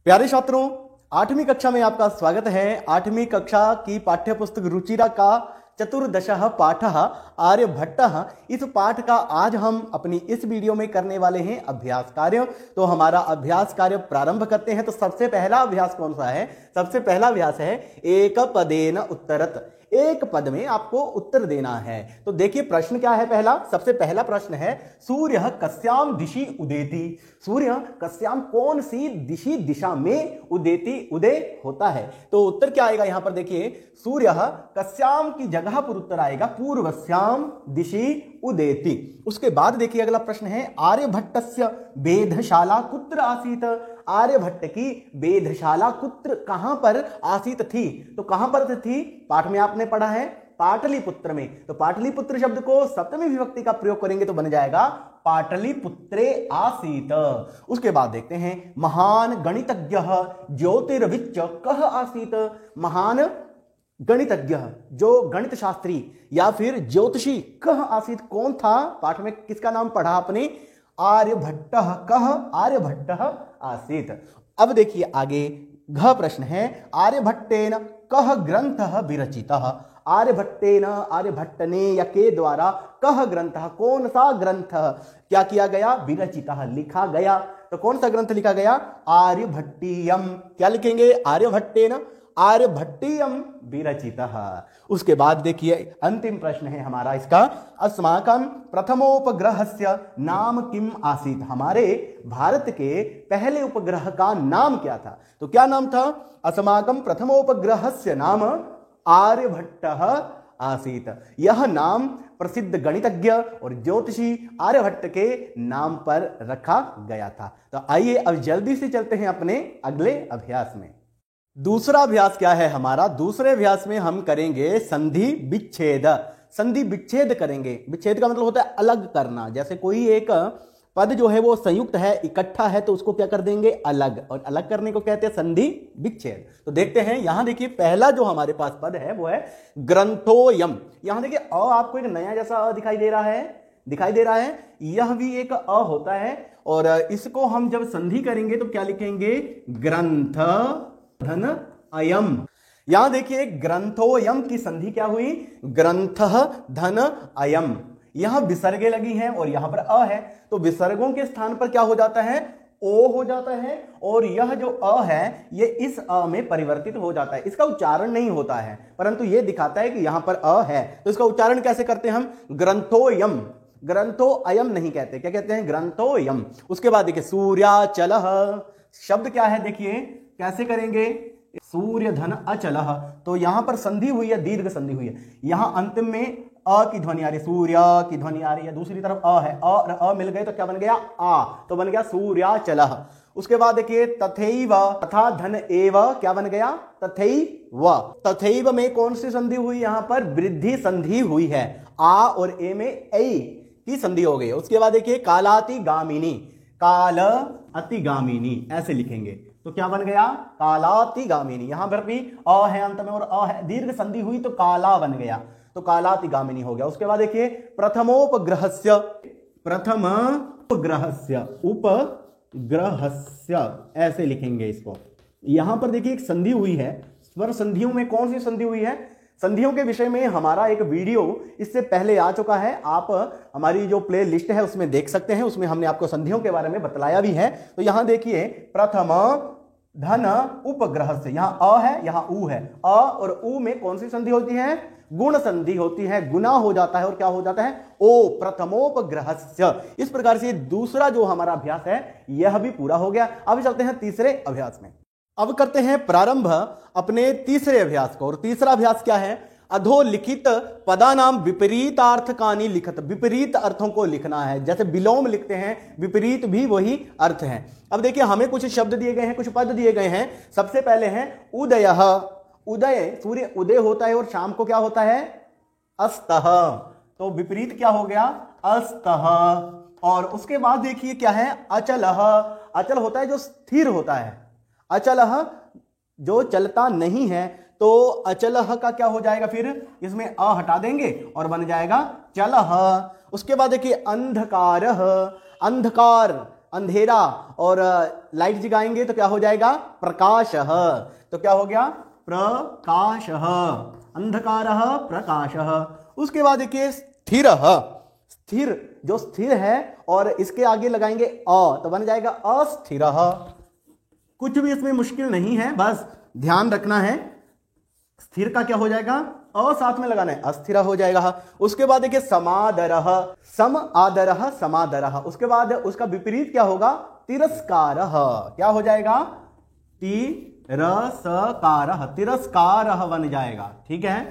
प्यारे छात्रों, 8वीं कक्षा में आपका स्वागत है। 8वीं कक्षा की पाठ्य पुस्तक रुचिरा का चतुर्दशः पाठः आर्यभट्टः, इस पाठ का आज हम अपनी इस वीडियो में करने वाले हैं अभ्यास कार्य। तो हमारा अभ्यास कार्य प्रारंभ करते हैं। तो सबसे पहला अभ्यास कौन सा है? सबसे पहला अभ्यास है एक पदेन उत्तरत। एक पद में आपको उत्तर देना है। तो देखिए प्रश्न क्या है। सबसे पहला प्रश्न है सूर्य कस्याम दिशि उदेति। सूर्य कस्याम कौन सी दिशा में उदेति उदय होता है। तो उत्तर क्या आएगा यहां पर देखिए, सूर्य कस्याम की जगह पर उत्तर आएगा पूर्वस्याम दिशि उदेति। उसके बाद देखिए अगला प्रश्न है आर्यभट्टस्य वेधशाला कुत्र आसीत। आर्यभट्ट की वेधशाला कुत्र कहां पर आसीत थी। तो कहां पर थी? पाठ में आपने पढ़ा है पाटलिपुत्र में। तो पाटलिपुत्र शब्द को सप्तमी विभक्ति का प्रयोग करेंगे तो बन जाएगा पाटलिपुत्रे आसीत। उसके बाद देखते हैं महान गणितज्ञ ज्योतिर्विच्च कह आसीत। महान गणितज्ञ जो गणित शास्त्री या फिर ज्योतिषी कह आसीत कौन था। पाठ में किसका नाम पढ़ा आपने? आर्यभट्टः। कह आर्यभट्टः आसीत। अब देखिए आगे घ प्रश्न है आर्यभट्टेन कह ग्रंथः विरचितः। आर्यभट्टेन आर्यभट्ट ने या के द्वारा कह ग्रंथः कौन सा ग्रंथ क्या किया गया? विरचितः लिखा गया। तो कौन सा ग्रंथ लिखा गया? आर्यभट्टीयम। क्या लिखेंगे? आर्यभट्टेन आर्यभट्टीयम विरचितः। उसके बाद देखिए अंतिम प्रश्न है हमारा इसका, अस्माकं प्रथमोपग्रहस्य नाम किम आसीत। हमारे भारत के पहले उपग्रह का नाम क्या था? तो क्या नाम था? अस्माकं प्रथमोपग्रहस्य नाम आर्यभट्टः आसीत। यह नाम प्रसिद्ध गणितज्ञ और ज्योतिषी आर्यभट्ट के नाम पर रखा गया था। तो आइए अब जल्दी से चलते हैं अपने अगले अभ्यास में। दूसरा अभ्यास क्या है हमारा? दूसरे अभ्यास में हम करेंगे संधि विच्छेद। संधि विच्छेद करेंगे। विच्छेद का मतलब होता है अलग करना। जैसे कोई एक पद जो है वो संयुक्त है, इकट्ठा है, तो उसको क्या कर देंगे? अलग। और अलग करने को कहते हैं संधि विच्छेद। तो देखते हैं यहां देखिए पहला जो हमारे पास पद है वो है ग्रंथोयम। यहां देखिए अ आपको एक नया जैसा अ दिखाई दे रहा है। यह भी एक अ होता है और इसको हम जब संधि करेंगे तो क्या लिखेंगे? ग्रंथ धन अयम। यहां देखिए ग्रंथोयम की संधि क्या हुई? ग्रंथ धन अयम। यहां विसर्गे लगी हैं और यहां पर अ है, तो विसर्गों के स्थान पर क्या हो जाता है? ओ हो जाता है। और यह जो अ है ये इस अ में परिवर्तित हो जाता है। इसका उच्चारण नहीं होता है परंतु यह दिखाता है कि यहां पर अ है। तो इसका उच्चारण कैसे करते हैं हम? ग्रंथोयम। ग्रंथो अयम नहीं कहते, क्या कहते हैं? ग्रंथोयम। उसके बाद देखिए सूर्याचलः शब्द क्या है? देखिए कैसे करेंगे? सूर्य धन अचलः। तो यहां पर संधि हुई है, दीर्घ संधि हुई है। यहां अंतिम में अ की ध्वनि आ रही है, सूर्य की ध्वनि आ रही है, दूसरी तरफ अ है, अ और अ मिल गए तो क्या बन गया? आ। तो बन गया सूर्याचलः। उसके बाद देखिए तथैव, तथा धन एव क्या बन गया? तथैव। तथैव में कौन सी संधि हुई? यहां पर वृद्धि संधि हुई है। आ और ए में ऐ की संधि हो गई। उसके बाद देखिए कालातिगामिनी। काल अतिगामिनी ऐसे लिखेंगे तो क्या बन गया? कालातिगामिनी। यहां पर भी अ है अंत में और अ है, दीर्घ संधि हुई तो काला बन गया, तो कालातिगामिनी हो गया। उसके बाद देखिए प्रथमोपग्रहस्य। प्रथमोपग्रहस्य उपग्रहस्य ऐसे लिखेंगे इसको। यहां पर देखिए एक संधि हुई है। स्वर संधियों में कौन सी संधि हुई है? संधियों के विषय में हमारा एक वीडियो इससे पहले आ चुका है। आप हमारी जो प्ले लिस्ट है उसमें देख सकते हैं। उसमें हमने आपको संधियों के बारे में बतलाया भी है। तो यहां देखिए प्रथम धन उपग्रह से, यहां अ है, यहां उ है। अ और उ में कौन सी संधि होती है? गुण संधि होती है। गुना हो जाता है और क्या हो जाता है? ओ। प्रथमोपग्रहस्य। इस प्रकार से दूसरा जो हमारा अभ्यास है यह भी पूरा हो गया। अब चलते हैं तीसरे अभ्यास में। अब करते हैं प्रारंभ अपने तीसरे अभ्यास को। और तीसरा अभ्यास क्या है? अधोलिखित पदानाम विपरीतार्थकानि लिखत। विपरीत अर्थों को लिखना है। जैसे विलोम लिखते हैं, विपरीत भी वही अर्थ है। अब देखिए हमें कुछ शब्द दिए गए हैं, कुछ पद दिए गए हैं। सबसे पहले है उदयः। उदय, सूर्य उदय होता है और शाम को क्या होता है? अस्तः। तो विपरीत क्या हो गया? अस्तः। और उसके बाद देखिए क्या है? अचलः। अचल होता है जो स्थिर होता है। अचलः जो चलता नहीं है। तो अचलः का क्या हो जाएगा? फिर इसमें अ हटा देंगे और बन जाएगा चलः। उसके बाद देखिए अंधकारः। अंधकार, अंधेरा, और लाइट जगाएंगे तो क्या हो जाएगा, प्रकाशः। तो क्या हो गया, प्रकाशः, अंधकारः प्रकाशः। उसके बाद देखिए स्थिरः, स्थिर, जो स्थिर है और इसके आगे लगाएंगे अ तो बन जाएगा अस्थिरः। कुछ भी इसमें मुश्किल नहीं है, बस ध्यान रखना है। स्थिर का क्या हो जाएगा, अ साथ में लगाना है, अस्थिर हो जाएगा। उसके बाद देखिए समादरः, सम आदरः समादरः। उसके बाद उसका विपरीत क्या होगा, तिरस्कारः। क्या हो जाएगा, तिरस्कारः, तिरस्कारः बन जाएगा। ठीक है,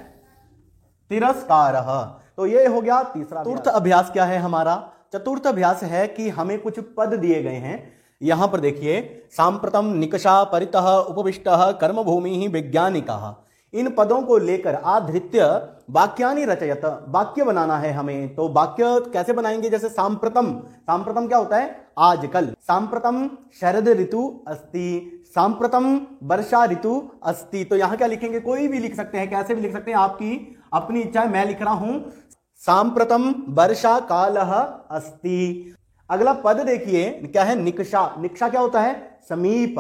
तिरस्कारः। तो ये हो गया तीसरा। चतुर्थ अभ्यास क्या है हमारा, चतुर्थ अभ्यास है कि हमें कुछ पद दिए गए हैं। यहां पर देखिए, सांप्रतम निकषा परितः उपविष्टः कर्मभूमि वैज्ञानिकः। इन पदों को लेकर आधृत्य वाक्यानि रचयत, वाक्य बनाना है हमें। तो वाक्य कैसे बनाएंगे, जैसे सांप्रतम, सांप्रतम क्या होता है, आजकल। सांप्रतम शरद ऋतु अस्ति, सांप्रतम वर्षा ऋतु अस्ति। तो यहां क्या लिखेंगे, कोई भी लिख सकते हैं, कैसे भी लिख सकते हैं, आपकी अपनी इच्छा है। मैं लिख रहा हूं सांप्रतम वर्षा कालः अस्ति। अगला पद देखिए क्या है, निकषा। निकषा क्या होता है, समीप।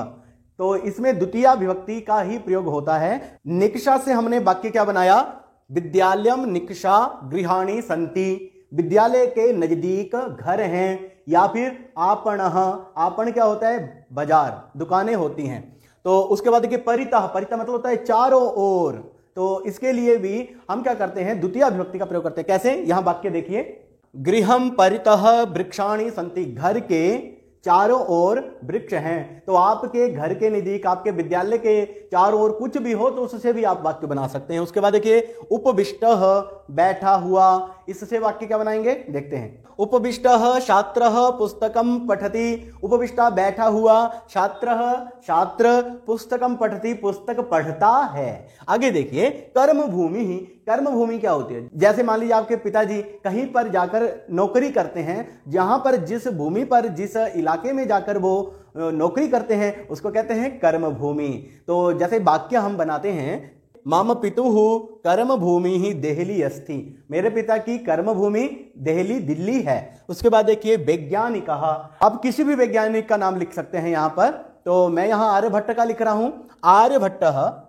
तो इसमें द्वितीय विभक्ति का ही प्रयोग होता है। निकषा से हमने वाक्य क्या बनाया, विद्यालयम निकषा गृहाणि सन्ति। विद्यालय के नजदीक घर हैं, या फिर आपणः, आपण क्या होता है, बाजार, दुकानें होती हैं। तो उसके बाद देखिए परितः, परितः मतलब होता है चारों ओर। तो इसके लिए भी हम क्या करते हैं, द्वितीय विभक्ति का प्रयोग करते हैं। कैसे, यहां वाक्य देखिए, गृहम परितः वृक्षाणि सन्ति। घर के चारों ओर वृक्ष हैं। तो आपके घर के नजदीक, आपके विद्यालय के चारों ओर कुछ भी हो तो उससे भी आप वाक्य बना सकते हैं। उसके बाद देखिए उपविष्टः, बैठा हुआ। इससे वाक्य क्या बनाएंगे, देखते हैं। उपविष्टः छात्रः पुस्तकम पठति। उपविष्टा बैठा हुआ, छात्रः छात्र, पुस्तकम पठति पुस्तक पढ़ता है। आगे देखिए कर्मभूमि। कर्मभूमि क्या होती है, जैसे मान लीजिए आपके पिताजी कहीं पर जाकर नौकरी करते हैं, जहां पर जिस भूमि पर, जिस इलाके में जाकर वो नौकरी करते हैं उसको कहते हैं कर्मभूमि। तो जैसे वाक्य हम बनाते हैं, मम पितुः कर्मभूमि ही देहली अस्ति। मेरे पिता की कर्मभूमि देहली, दिल्ली है। उसके बाद देखिए वैज्ञानिक। अब किसी भी वैज्ञानिक का नाम लिख सकते हैं यहां पर। तो मैं यहां आर्यभट्ट का लिख रहा हूं, आर्यभट्टः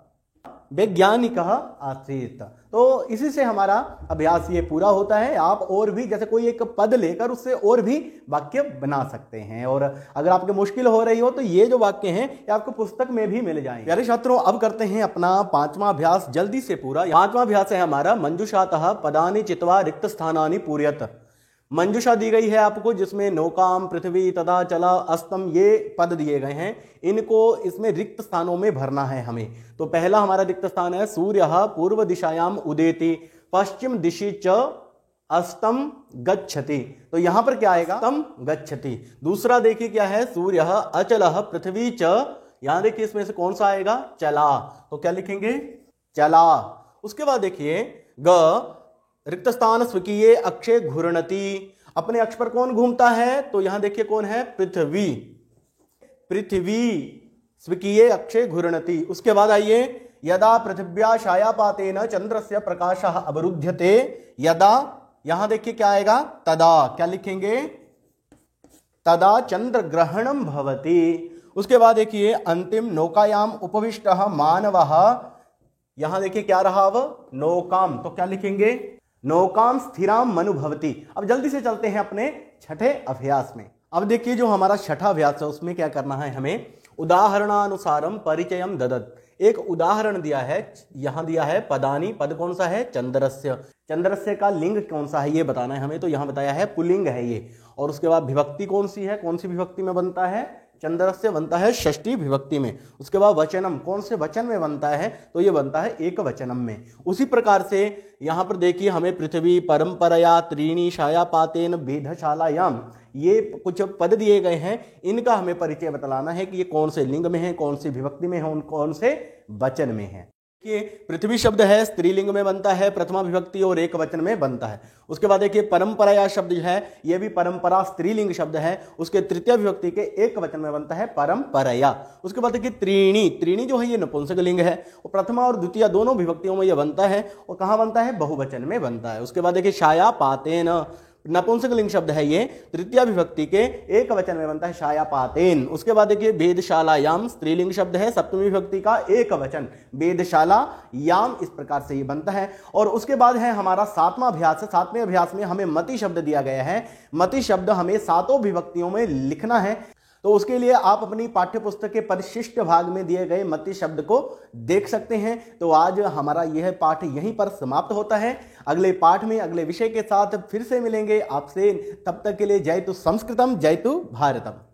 वैज्ञानिकः आसीत्। तो इसी से हमारा अभ्यास ये पूरा होता है। आप और भी जैसे कोई एक पद लेकर उससे और भी वाक्य बना सकते हैं। और अगर आपके मुश्किल हो रही हो तो ये जो वाक्य हैं ये आपको पुस्तक में भी मिल जाएंगे। प्यारे छात्रों, अब करते हैं अपना पांचवा अभ्यास जल्दी से पूरा। पांचवा अभ्यास है हमारा मंजुषातः पदानि चित्वा रिक्त स्थानानि पूरयत। मंजुषा दी गई है आपको, जिसमें नौकाम, पृथ्वी, तदा, चला, अस्तम, ये पद दिए गए हैं। इनको इसमें रिक्त स्थानों में भरना है हमें। तो पहला हमारा रिक्त स्थान है, सूर्यः पूर्व दिशायाम उदेति पश्चिम दिशि च अस्तम गच्छति। तो यहां पर क्या आएगा, अस्तम गच्छति। दूसरा देखिए क्या है, सूर्यः अचलः पृथ्वी च। यहां देखिए इसमें से कौन सा आएगा, चला। तो क्या लिखेंगे, चला। उसके बाद देखिए ग रिक्त स्थान स्वकीय अक्षे घूर्णति। अपने अक्ष पर कौन घूमता है, तो यहां देखिए कौन है, पृथ्वी। पृथ्वी स्वकीय अक्षे घूर्णति। उसके बाद आइए, यदा पृथिव्या छायापातेन चंद्रस्य प्रकाशः अवरुध्यते। यदा, यहां देखिए क्या आएगा, तदा। क्या लिखेंगे, तदा चंद्र ग्रहणम भवति। उसके बाद देखिए अंतिम, नौकायाम उपविष्टः मानवः। यहां देखिए क्या रहा, अब नौकाम। तो क्या लिखेंगे, नौकाम स्थिराम मनुभवति। अब जल्दी से चलते हैं अपने छठे अभ्यास में। अब देखिए जो हमारा छठा अभ्यास है उसमें क्या करना है हमें, उदाहरणानुसारम परिचयम ददत। एक उदाहरण दिया है, यहां दिया है पदानी, पद कौन सा है, चंद्रस्य। चंद्रस्य का लिंग कौन सा है ये बताना है हमें। तो यहां बताया है पुल्लिंग है ये। और उसके बाद विभक्ति कौन सी है, कौन सी विभक्ति में बनता है, चंद्रस्य बनता है षष्ठी विभक्ति में। उसके बाद वचनम, कौन से वचन में बनता है, तो ये बनता है एक वचनम में। उसी प्रकार से यहां पर देखिए हमें पृथ्वी, परंपरया, त्रीणी, छायापातेन, वेधशालायाम, ये कुछ पद दिए गए हैं। इनका हमें परिचय बतलाना है कि ये कौन से लिंग में है, कौन सी विभक्ति में है, कौन से वचन में है। कि पृथ्वी शब्द है स्त्रीलिंग में बनता है, प्रथमा विभक्ति और एक वचन में बनता है। उसके बाद देखिए परंपराया शब्द है, यह भी परंपरा स्त्रीलिंग शब्द है, उसके तृतीय विभक्ति के एक वचन में बनता है परंपराया। उसके बाद देखिए त्रीणी, त्रीणी जो है ये नपुंसक लिंग है, और प्रथमा और द्वितीय दोनों विभक्तियों में यह बनता है। और कहाँ बनता है, बहुवचन में बनता है। उसके बाद देखिए छाया पातेन, नपुंसक लिंग शब्द है ये, तृतीया विभक्ति के एक वचन में बनता है शायापातेन। उसके बाद देखिए वेदशालायाम स्त्रीलिंग शब्द है, सप्तमी विभक्ति का एक वचन वेदशाला याम, इस प्रकार से ये बनता है। और उसके बाद है हमारा सातवां अभ्यास। सातवें अभ्यास में हमें मति शब्द दिया गया है। मति शब्द हमें सातों विभक्तियों में लिखना है, तो उसके लिए आप अपनी पाठ्य पुस्तक के परिशिष्ट भाग में दिए गए मति शब्द को देख सकते हैं। तो आज हमारा यह पाठ यहीं पर समाप्त होता है। अगले पाठ में अगले विषय के साथ फिर से मिलेंगे आपसे। तब तक के लिए जयतु संस्कृतम जयतु भारतम।